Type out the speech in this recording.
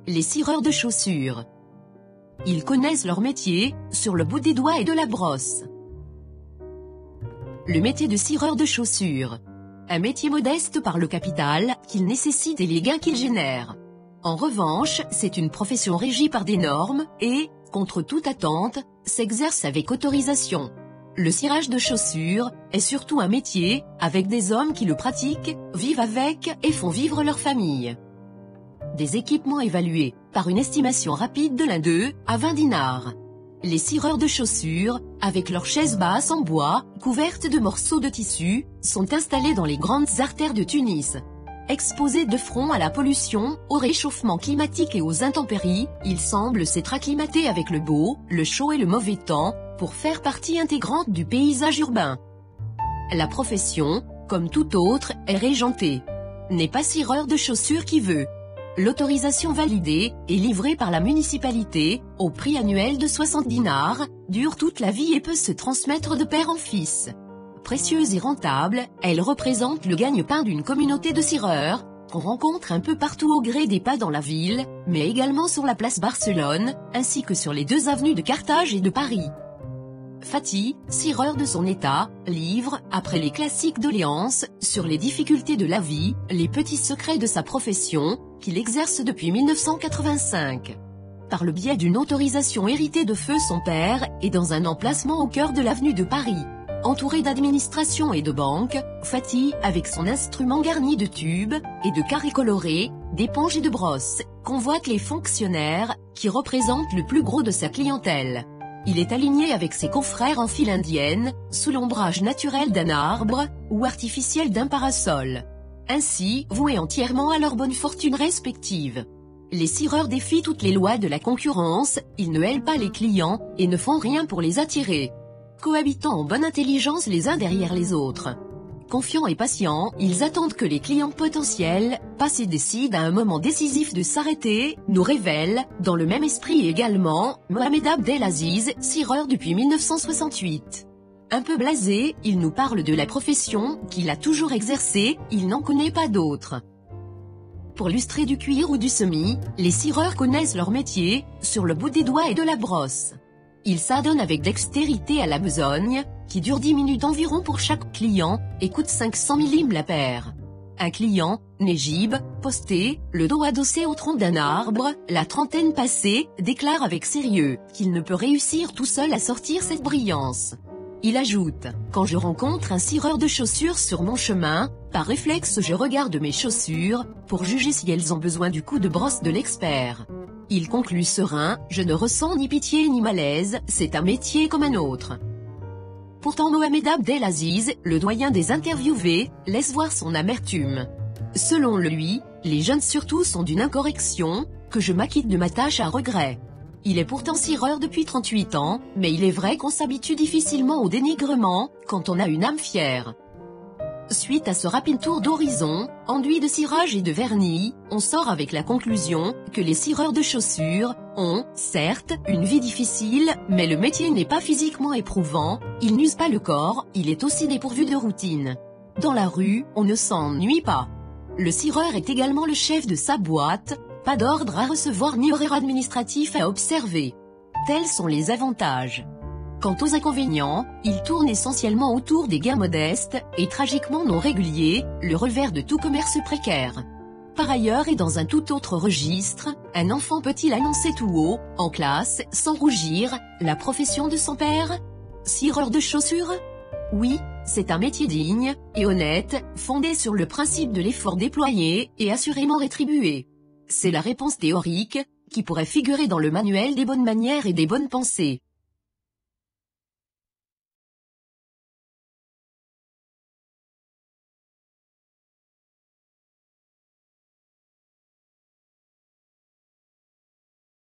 Les cireurs de chaussures. Ils connaissent leur métier, sur le bout des doigts et de la brosse. Le métier de cireur de chaussures. Un métier modeste par le capital qu'il nécessite et les gains qu'il génère. En revanche, c'est une profession régie par des normes, et, contre toute attente, s'exerce avec autorisation. Le cirage de chaussures est surtout un métier, avec des hommes qui le pratiquent, vivent avec et font vivre leur famille. Des équipements évalués, par une estimation rapide de l'un d'eux, à 20 dinars. Les cireurs de chaussures, avec leurs chaises basses en bois, couvertes de morceaux de tissu, sont installés dans les grandes artères de Tunis. Exposés de front à la pollution, au réchauffement climatique et aux intempéries, ils semblent s'être acclimatés avec le beau, le chaud et le mauvais temps, pour faire partie intégrante du paysage urbain. La profession, comme toute autre, est régentée. N'est pas cireur de chaussures qui veut. L'autorisation validée, et livrée par la municipalité, au prix annuel de 60 dinars, dure toute la vie et peut se transmettre de père en fils. Précieuse et rentable, elle représente le gagne-pain d'une communauté de cireurs, qu'on rencontre un peu partout au gré des pas dans la ville, mais également sur la place Barcelone, ainsi que sur les 2 avenues de Carthage et de Paris. Fatih, cireur de son état, livre, après les classiques doléances, sur les difficultés de la vie, les petits secrets de sa profession, qu'il exerce depuis 1985. Par le biais d'une autorisation héritée de feu son père, et dans un emplacement au cœur de l'avenue de Paris. Entouré d'administration et de banques, Fatih, avec son instrument garni de tubes, et de carrés colorés, d'éponges et de brosses, convoite les fonctionnaires, qui représentent le plus gros de sa clientèle. Il est aligné avec ses confrères en file indienne, sous l'ombrage naturel d'un arbre, ou artificiel d'un parasol. Ainsi, voués entièrement à leur bonne fortune respective. Les cireurs défient toutes les lois de la concurrence, ils ne hèlent pas les clients, et ne font rien pour les attirer. Cohabitant en bonne intelligence les uns derrière les autres. Confiants et patients, ils attendent que les clients potentiels passent et décident à un moment décisif de s'arrêter, nous révèle, dans le même esprit également, Mohamed Abdelaziz, cireur depuis 1968. Un peu blasé, il nous parle de la profession qu'il a toujours exercée, il n'en connaît pas d'autre. Pour lustrer du cuir ou du semis, les cireurs connaissent leur métier, sur le bout des doigts et de la brosse. Ils s'adonnent avec dextérité à la besogne, qui dure 10 minutes environ pour chaque client, et coûte 500 millimes la paire. Un client, Nejib, posté, le dos adossé au tronc d'un arbre, la trentaine passée, déclare avec sérieux qu'il ne peut réussir tout seul à sortir cette brillance. Il ajoute, quand je rencontre un cireur de chaussures sur mon chemin, par réflexe je regarde mes chaussures, pour juger si elles ont besoin du coup de brosse de l'expert. Il conclut serein, je ne ressens ni pitié ni malaise, c'est un métier comme un autre. Pourtant Mohamed Abdelaziz, le doyen des interviewés, laisse voir son amertume. Selon lui, les jeunes surtout sont d'une incorrection, que je m'acquitte de ma tâche à regret. Il est pourtant cireur depuis 38 ans, mais il est vrai qu'on s'habitue difficilement au dénigrement, quand on a une âme fière. Suite à ce rapide tour d'horizon, enduit de cirage et de vernis, on sort avec la conclusion que les cireurs de chaussures ont, certes, une vie difficile, mais le métier n'est pas physiquement éprouvant, il n'use pas le corps, il est aussi dépourvu de routine. Dans la rue, on ne s'ennuie pas. Le cireur est également le chef de sa boîte, pas d'ordre à recevoir ni horaire administratif à observer. Tels sont les avantages. Quant aux inconvénients, ils tournent essentiellement autour des gains modestes, et tragiquement non réguliers, le revers de tout commerce précaire. Par ailleurs et dans un tout autre registre, un enfant peut-il annoncer tout haut, en classe, sans rougir, la profession de son père? Cireur de chaussures? Oui, c'est un métier digne, et honnête, fondé sur le principe de l'effort déployé, et assurément rétribué. C'est la réponse théorique, qui pourrait figurer dans le manuel des bonnes manières et des bonnes pensées.